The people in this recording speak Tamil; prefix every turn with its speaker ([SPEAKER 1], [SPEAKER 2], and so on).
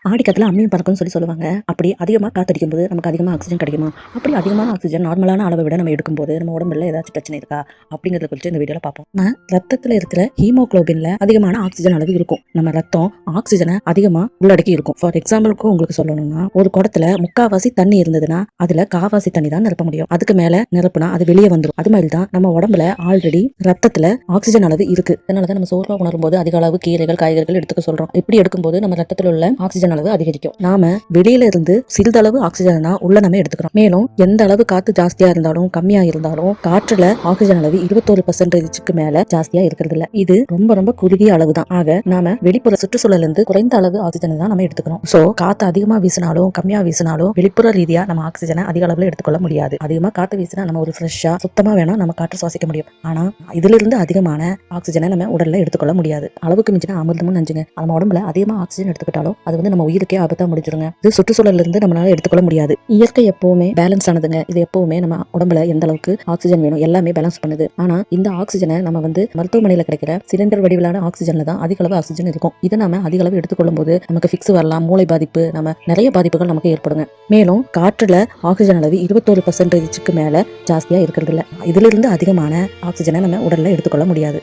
[SPEAKER 1] ஆடிக்காத்துல அம்மியும் பறக்கும்னு சொல்லுவாங்க. அப்படி அதிகமா காத்தடிக்கும் போது நமக்கு அதிகமா ஆக்சிஜன் கிடைக்குமா? அப்படி அதிகமான ஆக்சிஜன் நார்மலான அளவை விட நம்ம எடுக்கும்போது நம்ம உடம்புல ஏதாச்சும் பிரச்சனை இருக்கா அப்படிங்கறத குறித்து இந்த வீடியோல பார்ப்போம். நம்ம ரத்தத்துல இருக்கிற ஹீமோகுளோபின்ல அதிகமான ஆக்சிஜன் அளவு இருக்கும். நம்ம ரத்தம் ஆக்சிஜனை அதிகமா உள்ளடக்கி இருக்கும். ஃபார் எக்ஸாம்பிளுக்கு உங்களுக்கு சொல்லணும்னா, ஒரு குடத்துல முக்காவாசி தண்ணி இருந்ததுன்னா அதுல காவாசி தண்ணி தான் நிரப்ப முடியும். அதுக்கு மேல நிரப்புனா அது வெளியே வந்துடும். அது மாதிரி தான் நம்ம உடம்புல ஆல்ரெடி ரத்தத்துல ஆக்சிஜன் அளவு இருக்கு. அதனாலதான் நம்ம சோர்வா உணரும் போது அதிக அளவு கீரைகள் காய்கறிகள் எடுத்துக்க சொல்றோம். இப்படி எடுக்கும்போது நம்ம ரத்தத்தில் உள்ள ஆக்சிஜன் அளவு அதிகரிக்கும். நாம வெளியில இருந்து சிறிதளவு ஆக்சிஜன் தான் உள்ள நம்ம எடுத்துக்கிறோம். மேலும் எந்த அளவு காத்து ஜாஸ்தியா இருந்தாலும் கம்மியா இருந்தாலும் காற்றுல ஆக்சிஜன் அளவு 21% மேல ஜாஸ்தியா இருக்கிறது இல்ல. இது ரொம்ப ரொம்ப குறுகிய அளவு தான். ஆக நாம வெளிப்புற சுற்றுச்சூழல் இருந்து குறைந்த அளவு ஆக்சிஜன் தான் நம்ம எடுத்துக்கிறோம். சோ காத்து அதிகமா வீசினாலும் கம்மியா வீசினாலும் வெளிப்புற ரீதியா நம்ம ஆக்சிஜனை அதிக அளவுல எடுத்துக்கொள்ள முடியாது. அதிகமா காத்து வீசினா நம்ம ஒரு ஃப்ரெஷ்ஷா சுத்தமா வேணா நம்ம காற்று சுவாசிக்க முடியும். ஆனா இதுல இருந்து அதிகமான ஆக்சிஜனை நம்ம உடல்ல எடுத்துக்கொள்ள முடியாது. அளவுக்கு மிஞ்சினா அமிர்தமும் நஞ்சுங்க. நம்ம உடம்புல அதிகமா ஆக்சிஜன் எடுத்துக்கிட்டாலும் அது நம்ம உயிருக்கே ஆபத்தா முடிஞ்சிருங்க. இது சுற்றுச்சூழல்ல இருந்து நம்மளால எடுத்துக்கொள்ள முடியாது. இயற்கை எப்பவுமே பேலன்ஸ் ஆனதுங்க. இது எப்பவுமே நம்ம உடம்புல எந்த அளவுக்கு ஆக்சிஜன் வேணும் எல்லாமே பேலன்ஸ் பண்ணுது. ஆனா இந்த ஆக்சிஜனை நம்ம மருத்துவமனையில கிடைக்கிற சிலிண்டர் வடிவிலான ஆக்சிஜன்ல தான் அதிக அளவு ஆக்சிஜன் இருக்கும். இதை நம்ம அதிக அளவு எடுத்துக்கொள்ளும் போது நமக்கு ஃபிக்ஸ் வரலாம், மூளை பாதிப்பு, நம்ம நிறைய பாதிப்புகள் நமக்கு ஏற்படுங்க. மேலும் காற்றுல ஆக்சிஜன் அளவு 21% மேல ஜாஸ்தியா இருக்கிறது இல்ல. இதுல இருந்து அதிகமான ஆக்சிஜனை நம்ம உடல்ல எடுத்துக்கொள்ள முடியாது.